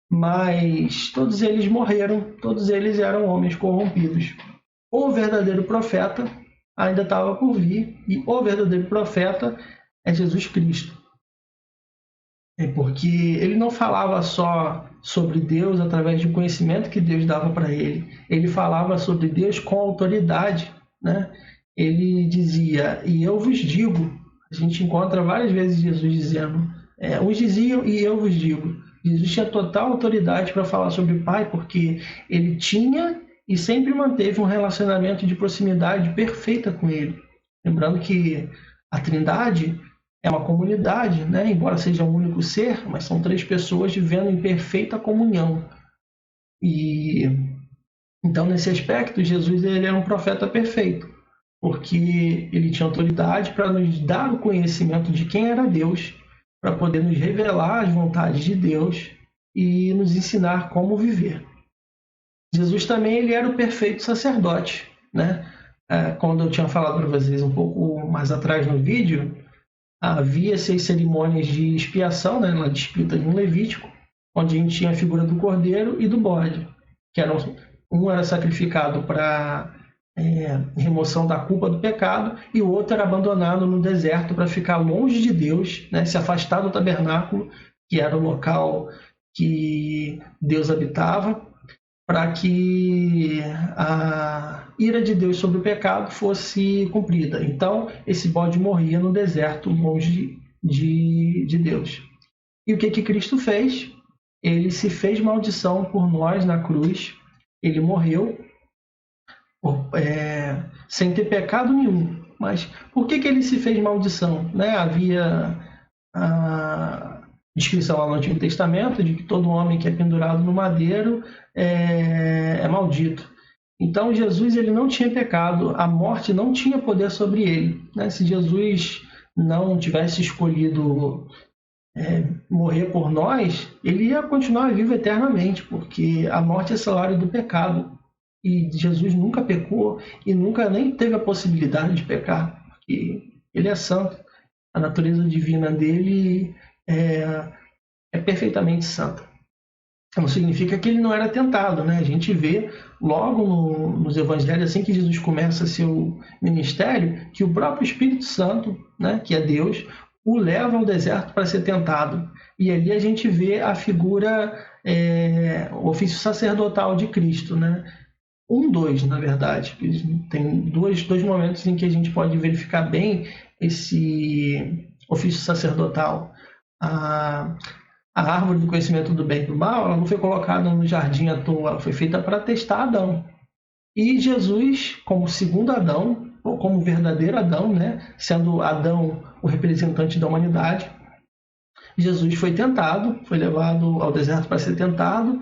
mas todos eles morreram, todos eles eram homens corrompidos. O verdadeiro profeta ainda estava por vir, e o verdadeiro profeta é Jesus Cristo. Porque ele não falava só sobre Deus através do conhecimento que Deus dava para ele. Ele falava sobre Deus com autoridade, né? Ele dizia, e eu vos digo. A gente encontra várias vezes Jesus dizendo, uns diziam e eu vos digo. Jesus tinha total autoridade para falar sobre o Pai, porque ele tinha e sempre manteve um relacionamento de proximidade perfeita com ele. Lembrando que a Trindade é uma comunidade, né? Embora seja um único ser, mas são 3 pessoas vivendo em perfeita comunhão. E então, nesse aspecto, Jesus ele é um profeta perfeito, porque ele tinha autoridade para nos dar o conhecimento de quem era Deus, para poder nos revelar as vontades de Deus e nos ensinar como viver. Jesus também ele era o perfeito sacerdote, né? Quando eu tinha falado para vocês um pouco mais atrás no vídeo, havia 6 cerimônias de expiação, né, descritas no Levítico, onde a gente tinha a figura do cordeiro e do bode, que um era sacrificado para remoção da culpa do pecado, e o outro era abandonado no deserto para ficar longe de Deus, né, se afastar do tabernáculo, que era o local que Deus habitava, para que a ira de Deus sobre o pecado fosse cumprida. Então, esse bode morria no deserto, longe de Deus. E o que Cristo fez? Ele se fez maldição por nós na cruz. Ele morreu sem ter pecado nenhum. Mas por que ele se fez maldição? Né? Havia a descrição lá no Antigo Testamento de que todo homem que é pendurado no madeiro é maldito. Então Jesus ele não tinha pecado, a morte não tinha poder sobre ele, né? Se Jesus não tivesse escolhido morrer por nós, ele ia continuar vivo eternamente, porque a morte é salário do pecado. E Jesus nunca pecou e nunca nem teve a possibilidade de pecar, porque ele é santo. A natureza divina dele é perfeitamente santa. Não significa que ele não era tentado, né? A gente vê logo nos evangelhos, assim que Jesus começa seu ministério, que o próprio Espírito Santo, né, que é Deus, o leva ao deserto para ser tentado. E ali a gente vê a figura, o ofício sacerdotal de Cristo, né? Na verdade. Tem dois momentos em que a gente pode verificar bem esse ofício sacerdotal. A árvore do conhecimento do bem e do mal, ela não foi colocada no jardim à toa, ela foi feita para testar Adão. E Jesus, como segundo Adão, ou como verdadeiro Adão, né, sendo Adão o representante da humanidade, Jesus foi tentado, foi levado ao deserto para ser tentado,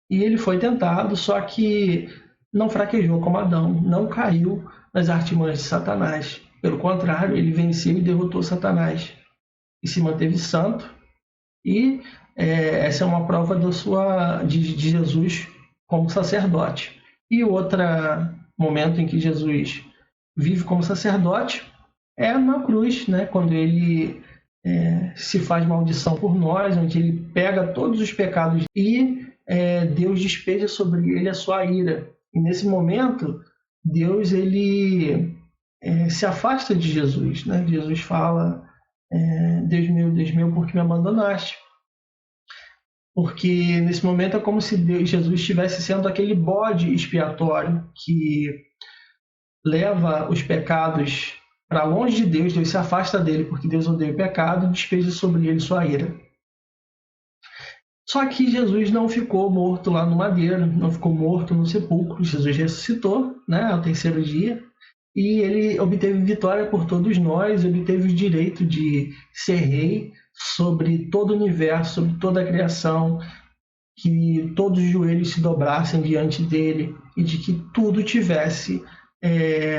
e ele foi tentado, só que não fraquejou como Adão, não caiu nas artimanhas de Satanás. Pelo contrário, ele venceu e derrotou Satanás, e se manteve santo. E essa é uma prova de Jesus como sacerdote. E outro momento em que Jesus vive como sacerdote é na cruz, né? Quando ele se faz maldição por nós, onde ele pega todos os pecados e Deus despeja sobre ele a sua ira. E nesse momento, Deus ele se afasta de Jesus, né? Jesus fala: Deus meu, por que me abandonaste? Porque nesse momento é como se Jesus estivesse sendo aquele bode expiatório que leva os pecados para longe de Deus, Deus se afasta dele porque Deus odeia o pecado e despeja sobre ele sua ira. Só que Jesus não ficou morto lá no madeiro, não ficou morto no sepulcro. Jesus ressuscitou, né, ao terceiro dia, e ele obteve vitória por todos nós, obteve o direito de ser rei sobre todo o universo, sobre toda a criação, que todos os joelhos se dobrassem diante dele e de que tudo tivesse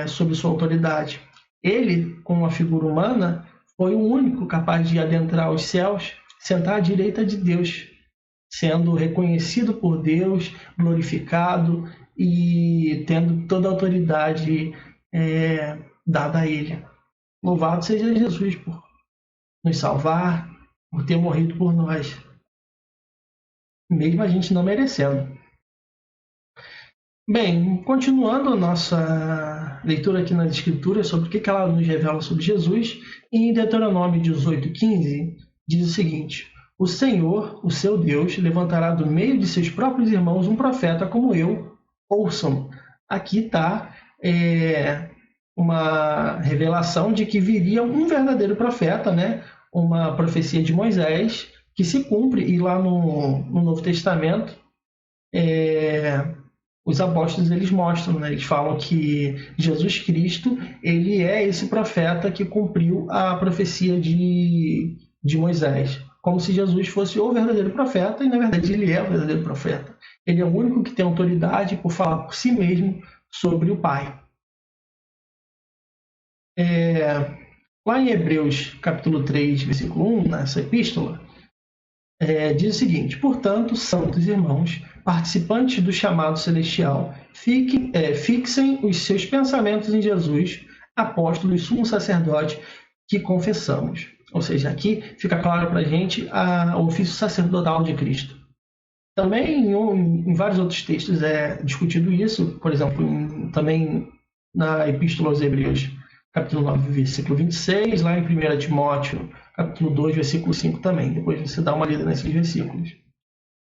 sob sua autoridade. Ele, como uma figura humana, foi o único capaz de adentrar os céus, sentar à direita de Deus, sendo reconhecido por Deus, glorificado e tendo toda a autoridade dada a ele. Louvado seja Jesus por nos salvar, por ter morrido por nós, mesmo a gente não merecendo. Bem, continuando a nossa leitura aqui nas Escrituras sobre o que ela nos revela sobre Jesus, em Deuteronômio 18:15, diz o seguinte: o Senhor, o seu Deus, levantará do meio de seus próprios irmãos um profeta como eu, ouçam. Aqui está uma revelação de que viria um verdadeiro profeta, né? Uma profecia de Moisés que se cumpre, e lá no Novo Testamento os apóstolos eles mostram, né? Eles falam que Jesus Cristo ele é esse profeta que cumpriu a profecia de Moisés, como se Jesus fosse o verdadeiro profeta, e na verdade ele é o verdadeiro profeta. Ele é o único que tem autoridade por falar por si mesmo sobre o Pai. Lá em Hebreus capítulo 3, versículo 1, nessa epístola, diz o seguinte: portanto, santos irmãos, participantes do chamado celestial, fixem os seus pensamentos em Jesus, apóstolo e sumo sacerdote que confessamos. Ou seja, aqui fica claro para a gente o ofício sacerdotal de Cristo. Também em vários outros textos é discutido isso, por exemplo, também na Epístola aos Hebreus, capítulo 9, versículo 26, lá em 1 Timóteo, capítulo 2, versículo 5 também. Depois você dá uma lida nesses versículos.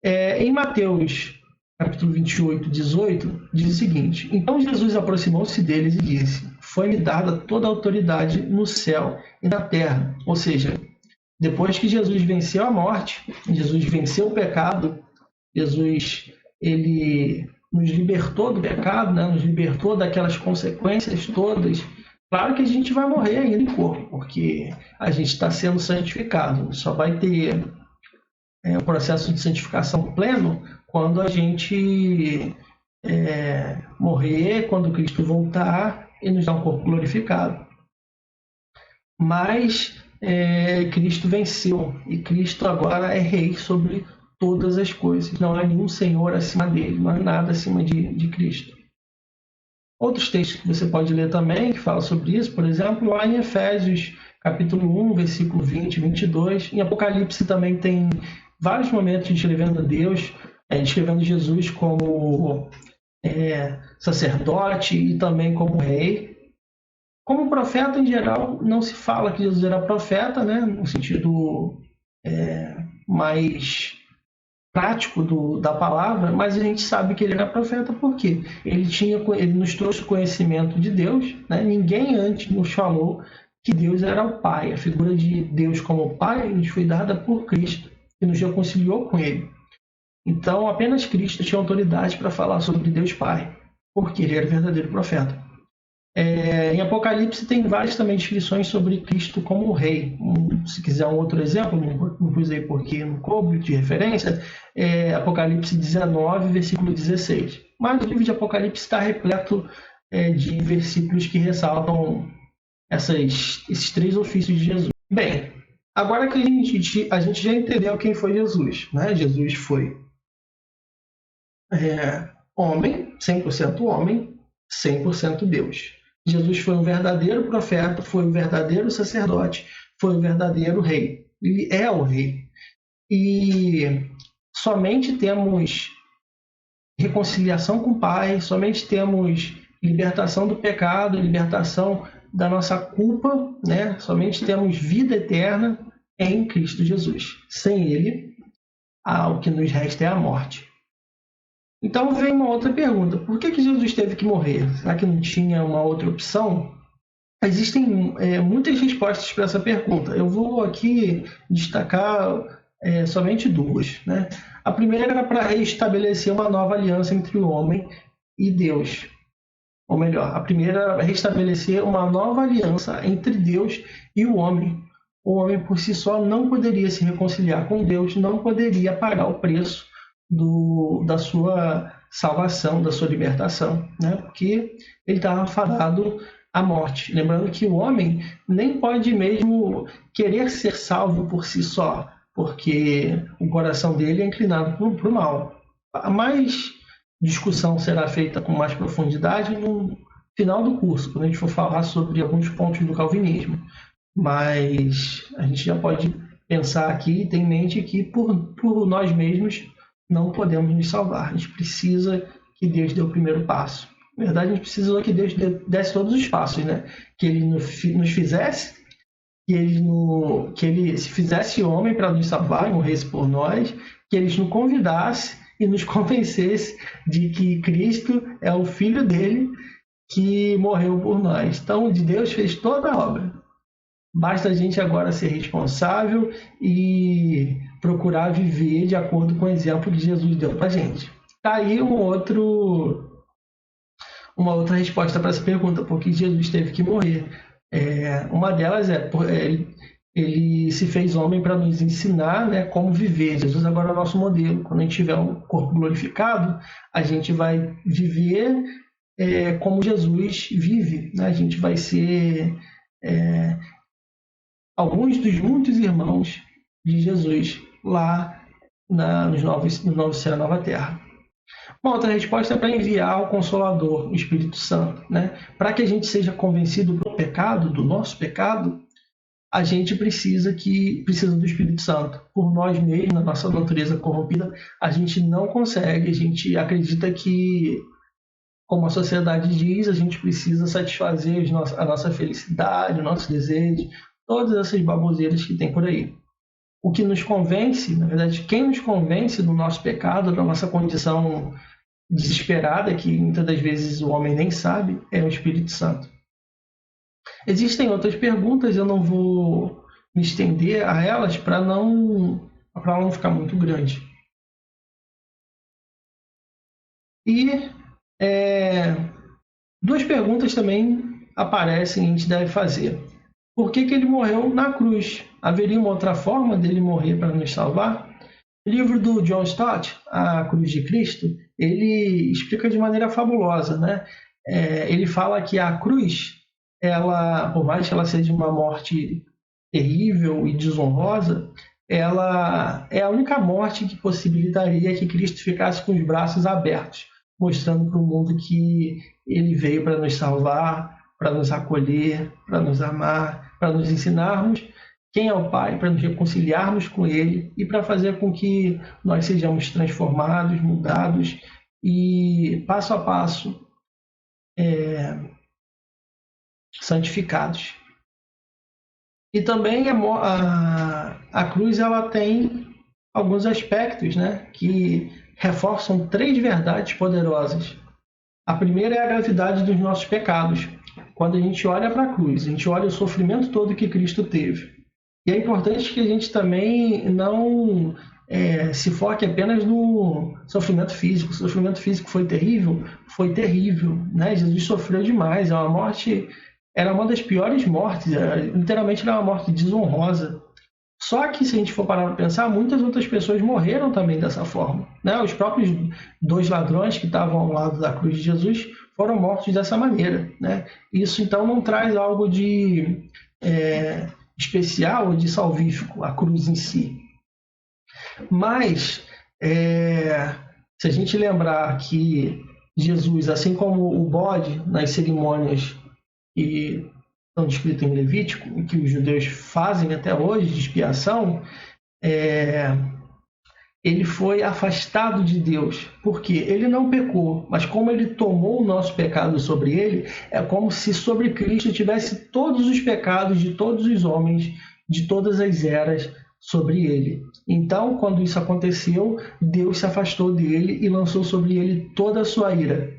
Em Mateus, capítulo 28, 18, diz o seguinte: então Jesus aproximou-se deles e disse: foi-me dada toda a autoridade no céu e na terra. Ou seja, depois que Jesus venceu a morte, Jesus venceu o pecado, Jesus ele nos libertou do pecado, né? Nos libertou daquelas consequências todas. Claro que a gente vai morrer ainda em corpo, porque a gente está sendo santificado. Só vai ter o processo de santificação pleno quando a gente morrer, quando Cristo voltar e nos dar um corpo glorificado. Mas Cristo venceu e Cristo agora é rei sobre todas as coisas. Não há nenhum Senhor acima dele, não há nada acima de Cristo. Outros textos que você pode ler também, que falam sobre isso, por exemplo, lá em Efésios, capítulo 1, versículo 20 e 22. Em Apocalipse também tem vários momentos descrevendo Deus, descrevendo Jesus como sacerdote e também como rei. Como profeta, em geral, não se fala que Jesus era profeta, né, no sentido mais prático da palavra, mas a gente sabe que ele era profeta porque ele nos trouxe o conhecimento de Deus, né? Ninguém antes nos falou que Deus era o Pai. A figura de Deus como Pai nos foi dada por Cristo, que nos reconciliou com ele. Então, apenas Cristo tinha autoridade para falar sobre Deus Pai, porque ele era o verdadeiro profeta. Em Apocalipse tem várias também descrições sobre Cristo como rei. Se quiser um outro exemplo, não pus aí porque não coube de referência, Apocalipse 19, versículo 16. Mas o livro de Apocalipse está repleto de versículos que ressaltam esses três ofícios de Jesus. Bem, agora que a gente já entendeu quem foi Jesus, né? Jesus foi homem, 100% homem, 100% Deus. Jesus foi um verdadeiro profeta, foi um verdadeiro sacerdote, foi um verdadeiro rei. Ele é o rei. E somente temos reconciliação com o Pai, somente temos libertação do pecado, libertação da nossa culpa, né? Somente temos vida eterna em Cristo Jesus. Sem Ele, o que nos resta é a morte. Então vem uma outra pergunta: por que Jesus teve que morrer? Será que não tinha uma outra opção? Existem muitas respostas para essa pergunta. Eu vou aqui destacar somente duas, né? A primeira era para restabelecer uma nova aliança entre o homem e Deus. Ou melhor, a primeira era restabelecer uma nova aliança entre Deus e o homem. O homem por si só não poderia se reconciliar com Deus, não poderia pagar o preço da sua salvação, da sua libertação, né? Porque ele estava fadado à morte. Lembrando que o homem nem pode mesmo querer ser salvo por si só, porque o coração dele é inclinado para o mal. Mas discussão será feita com mais profundidade no final do curso, quando a gente for falar sobre alguns pontos do calvinismo. Mas a gente já pode pensar aqui, ter em mente que por nós mesmos não podemos nos salvar. A gente precisa que Deus dê o primeiro passo. Na verdade, a gente precisa que Deus desse todos os passos, né? Que Ele nos fizesse, que Ele se fizesse homem para nos salvar e morresse por nós, que Ele nos convidasse e nos convencesse de que Cristo é o Filho dele que morreu por nós. Então, Deus fez toda a obra. Basta a gente agora ser responsável e procurar viver de acordo com o exemplo que Jesus deu para a gente. Está aí uma outra resposta para essa pergunta: por que Jesus teve que morrer? Uma delas ele se fez homem para nos ensinar, né, como viver. Jesus agora é o nosso modelo. Quando a gente tiver um corpo glorificado, a gente vai viver como Jesus vive, né? A gente vai ser alguns dos muitos irmãos de Jesus lá no novo céu e nova terra. Uma outra resposta é para enviar o Consolador, o Espírito Santo, né? Para que a gente seja convencido do pecado, do nosso pecado, a gente precisa do Espírito Santo. Por nós mesmos, na nossa natureza corrompida, a gente não consegue. A gente acredita que, como a sociedade diz, a gente precisa satisfazer a nossa felicidade, o nosso desejo, todas essas baboseiras que tem por aí. O que nos convence, na verdade, quem nos convence do nosso pecado, da nossa condição desesperada, que muitas das vezes o homem nem sabe, é o Espírito Santo. Existem outras perguntas, eu não vou me estender a elas para não ficar muito grande. E duas perguntas também aparecem e a gente deve fazer. Por que ele morreu na cruz? Haveria uma outra forma dele morrer para nos salvar? O livro do John Stott, A Cruz de Cristo, ele explica de maneira fabulosa, né? Ele fala que a cruz, por mais que ela seja uma morte terrível e desonrosa, ela é a única morte que possibilitaria que Cristo ficasse com os braços abertos, mostrando para o mundo que ele veio para nos salvar, para nos acolher, para nos amar, para nos ensinarmos quem é o Pai, para nos reconciliarmos com Ele e para fazer com que nós sejamos transformados, mudados e, passo a passo, santificados. E também a cruz ela tem alguns aspectos, né, que reforçam três verdades poderosas. A primeira é a gravidade dos nossos pecados. Quando a gente olha para a cruz, a gente olha o sofrimento todo que Cristo teve. E é importante que a gente também não se foque apenas no sofrimento físico. O sofrimento físico foi terrível, né? Jesus sofreu demais. Era uma das piores mortes. Literalmente era uma morte desonrosa. Só que, se a gente for parar para pensar, muitas outras pessoas morreram também dessa forma, né? Os próprios 2 ladrões que estavam ao lado da cruz de Jesus foram mortos dessa maneira, né? Isso, então, não traz algo de especial ou de salvífico, a cruz em si. Mas, se a gente lembrar que Jesus, assim como o bode nas cerimônias que estão descritas em Levítico, que os judeus fazem até hoje de expiação, ele foi afastado de Deus, porque ele não pecou, mas como ele tomou o nosso pecado sobre ele, é como se sobre Cristo tivesse todos os pecados de todos os homens, de todas as eras, sobre ele. Então, quando isso aconteceu, Deus se afastou dele e lançou sobre ele toda a sua ira.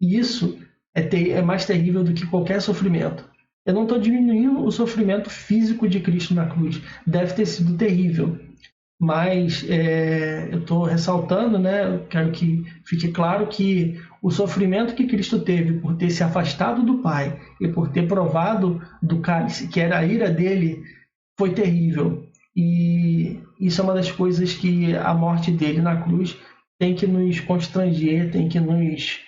E isso é mais terrível do que qualquer sofrimento. Eu não estou diminuindo o sofrimento físico de Cristo na cruz. Deve ter sido terrível. Mas eu estou ressaltando, né? Eu quero que fique claro que o sofrimento que Cristo teve por ter se afastado do Pai e por ter provado do cálice, que era a ira dele, foi terrível. E isso é uma das coisas que a morte dele na cruz tem que nos constranger, tem que nos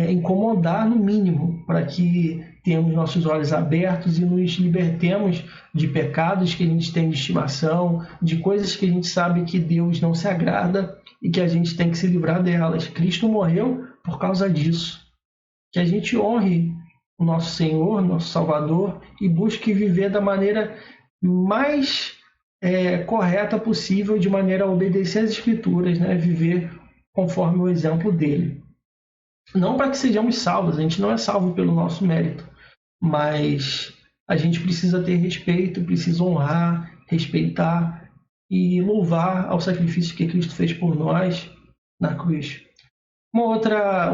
incomodar no mínimo, para que tenhamos nossos olhos abertos e nos libertemos de pecados que a gente tem de estimação, de coisas que a gente sabe que Deus não se agrada e que a gente tem que se livrar delas. Cristo morreu por causa disso. Que a gente honre o nosso Senhor, nosso Salvador, e busque viver da maneira mais correta possível, de maneira a obedecer às Escrituras, né? Viver conforme o exemplo dele. Não para que sejamos salvos, a gente não é salvo pelo nosso mérito, mas a gente precisa ter respeito, precisa honrar, respeitar e louvar ao sacrifício que Cristo fez por nós na cruz. Um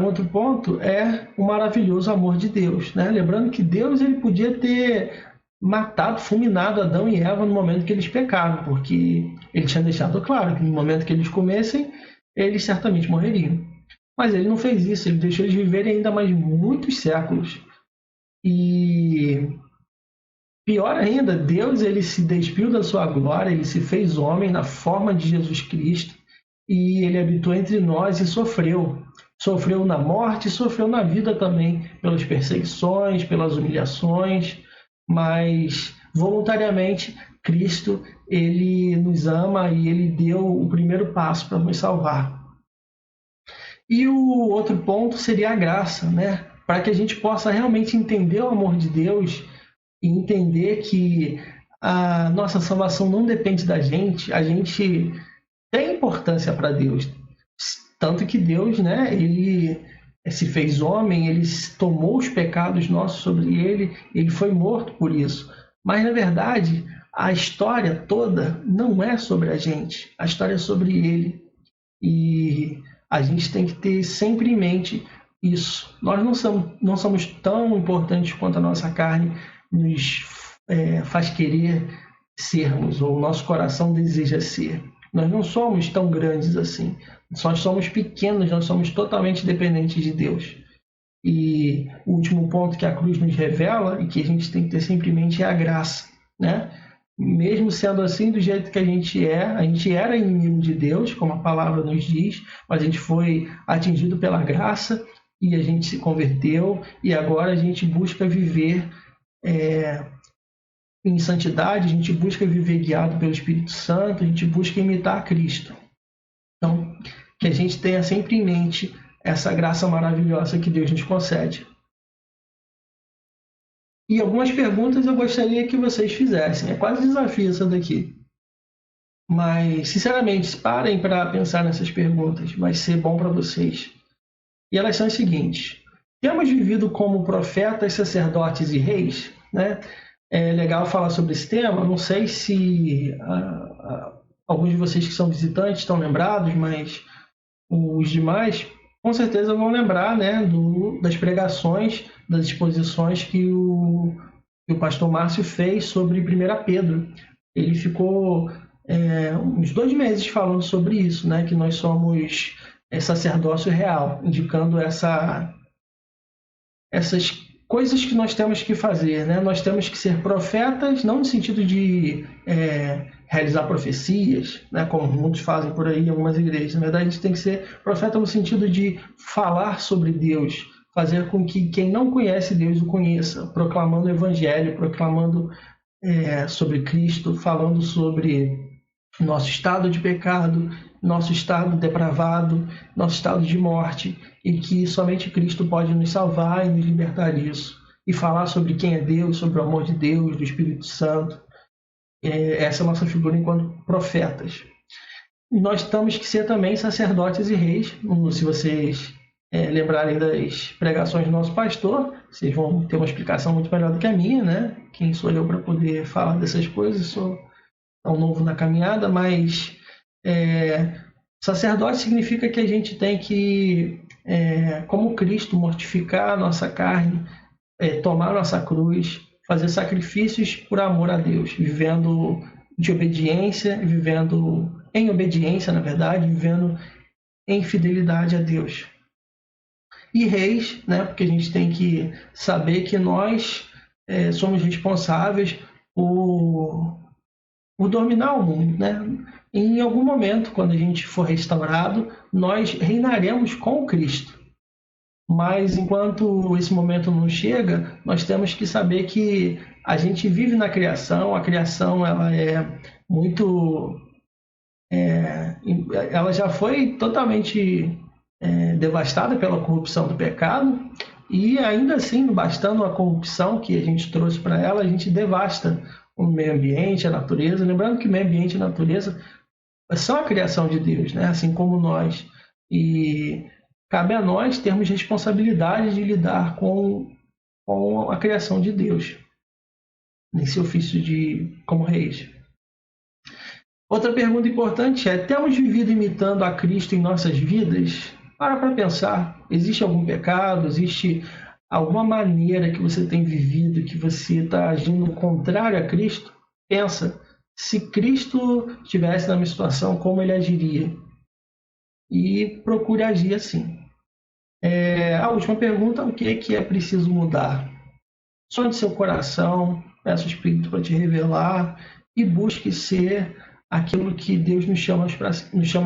outro ponto é o maravilhoso amor de Deus, né? Lembrando que Deus ele podia ter matado, fulminado Adão e Eva no momento que eles pecaram, porque ele tinha deixado claro que no momento que eles comessem, eles certamente morreriam. Mas ele não fez isso, ele deixou eles viverem ainda mais muitos séculos. E pior ainda, Deus ele se despiu da sua glória, ele se fez homem na forma de Jesus Cristo e ele habitou entre nós e sofreu. Sofreu na morte, sofreu na vida também, pelas perseguições, pelas humilhações, mas voluntariamente Cristo ele nos ama e ele deu o primeiro passo para nos salvar. E o outro ponto seria a graça, né? Para que a gente possa realmente entender o amor de Deus e entender que a nossa salvação não depende da gente, a gente tem importância para Deus. Tanto que Deus, né, ele se fez homem, ele tomou os pecados nossos sobre ele, ele foi morto por isso. Mas, na verdade, a história toda não é sobre a gente, a história é sobre ele. E a gente tem que ter sempre em mente isso. Nós não somos tão importantes quanto a nossa carne nos faz querer sermos, ou o nosso coração deseja ser. Nós não somos tão grandes assim. Nós somos pequenos, nós somos totalmente dependentes de Deus. E o último ponto que a cruz nos revela e que a gente tem que ter sempre em mente é a graça, né? Mesmo sendo assim, do jeito que a gente era inimigo de Deus, como a palavra nos diz, mas a gente foi atingido pela graça e a gente se converteu e agora a gente busca viver em santidade, a gente busca viver guiado pelo Espírito Santo, a gente busca imitar Cristo. Então, que a gente tenha sempre em mente essa graça maravilhosa que Deus nos concede. E algumas perguntas eu gostaria que vocês fizessem. É quase desafio essa daqui. Mas, sinceramente, parem para pensar nessas perguntas. Vai ser bom para vocês. E elas são as seguintes. Temos vivido como profetas, sacerdotes e reis? Né? É legal falar sobre esse tema. Não sei se alguns de vocês que são visitantes estão lembrados, mas os demais com certeza vão lembrar, né, das pregações, das exposições que o pastor Márcio fez sobre 1 Pedro. Ele ficou uns 2 meses falando sobre isso, né, que nós somos sacerdócio real, indicando essas coisas que nós temos que fazer, né? Nós temos que ser profetas, não no sentido de realizar profecias, né? Como muitos fazem por aí em algumas igrejas. Na verdade, a gente tem que ser profeta no sentido de falar sobre Deus, fazer com que quem não conhece Deus o conheça, proclamando o Evangelho, proclamando sobre Cristo, falando sobre nosso estado de pecado, nosso estado depravado, nosso estado de morte, e que somente Cristo pode nos salvar e nos libertar disso. E falar sobre quem é Deus, sobre o amor de Deus, do Espírito Santo. Essa é a nossa figura enquanto profetas. E nós temos que ser também sacerdotes e reis. Se vocês lembrarem das pregações do nosso pastor, vocês vão ter uma explicação muito melhor do que a minha, né? Quem sou eu para poder falar dessas coisas? Sou tão novo na caminhada, mas sacerdote significa que a gente tem que, como Cristo, mortificar a nossa carne, tomar a nossa cruz, fazer sacrifícios por amor a Deus, vivendo de obediência, vivendo em obediência, na verdade, vivendo em fidelidade a Deus. E reis, né, porque a gente tem que saber que nós somos responsáveis por dominar o mundo, né? Em algum momento, quando a gente for restaurado, nós reinaremos com Cristo. Mas enquanto esse momento não chega, nós temos que saber que a gente vive na criação, a criação ela é muito... ela já foi totalmente devastada pela corrupção do pecado, e ainda assim, bastando a corrupção que a gente trouxe para ela, a gente devasta o meio ambiente, a natureza. Lembrando que o meio ambiente e a natureza são a criação de Deus, né? Assim como nós. E cabe a nós termos responsabilidade de lidar com a criação de Deus, nesse ofício como reis. Outra pergunta importante é: temos vivido imitando a Cristo em nossas vidas? Para pensar. Existe algum pecado? Existe alguma maneira que você tem vivido, que você está agindo contrário a Cristo? Pensa, se Cristo estivesse na minha situação, como ele agiria? E procure agir assim. A última pergunta: o que é preciso mudar? Sonde seu coração, peça o Espírito para te revelar e busque ser aquilo que Deus nos chama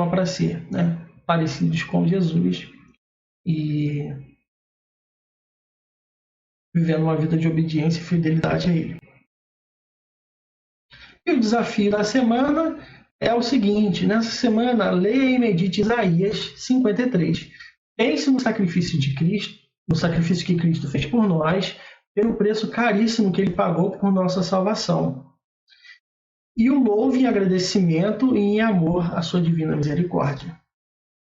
para ser, né? Parecidos com Jesus e vivendo uma vida de obediência e fidelidade a Ele. E o desafio da semana é o seguinte: nessa semana, leia e medite Isaías 53. Pense no sacrifício de Cristo, no sacrifício que Cristo fez por nós, pelo preço caríssimo que Ele pagou por nossa salvação. E o louve em agradecimento e em amor à sua divina misericórdia.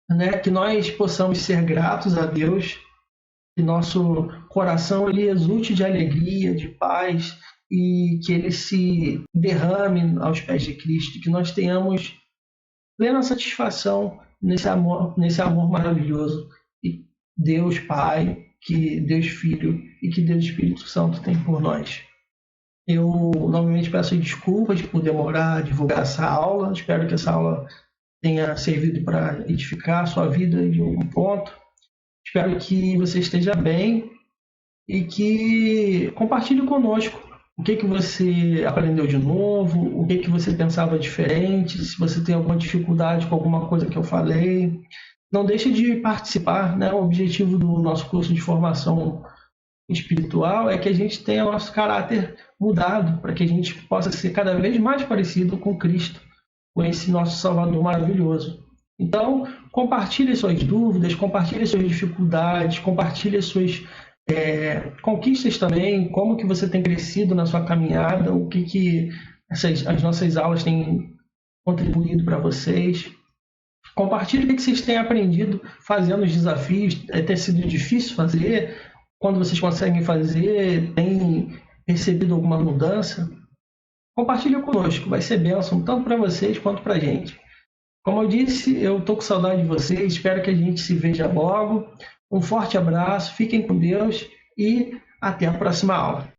Né? Que nós possamos ser gratos a Deus, que nosso coração ele exulte de alegria, de paz, e que ele se derrame aos pés de Cristo, que nós tenhamos plena satisfação nesse amor maravilhoso que Deus Pai, que Deus Filho e que Deus Espírito Santo tem por nós. Eu novamente peço desculpas por demorar a divulgar essa aula. Espero que essa aula tenha servido para edificar a sua vida de algum ponto. Espero que você esteja bem e que compartilhe conosco o que você aprendeu de novo, o que você pensava diferente, se você tem alguma dificuldade com alguma coisa que eu falei. Não deixe de participar, né? O objetivo do nosso curso de formação espiritual é que a gente tenha nosso caráter mudado, para que a gente possa ser cada vez mais parecido com Cristo, com esse nosso Salvador maravilhoso. Então, compartilhe suas dúvidas, compartilhe suas dificuldades, compartilhe suas conquistas também, como que você tem crescido na sua caminhada, o que as nossas aulas têm contribuído para vocês. Compartilhe o que vocês têm aprendido fazendo os desafios. Tem sido difícil fazer? Quando vocês conseguem fazer, tem percebido alguma mudança? Compartilhe conosco, vai ser bênção tanto para vocês quanto para a gente. Como eu disse, eu estou com saudade de vocês, espero que a gente se veja logo. Um forte abraço, fiquem com Deus e até a próxima aula.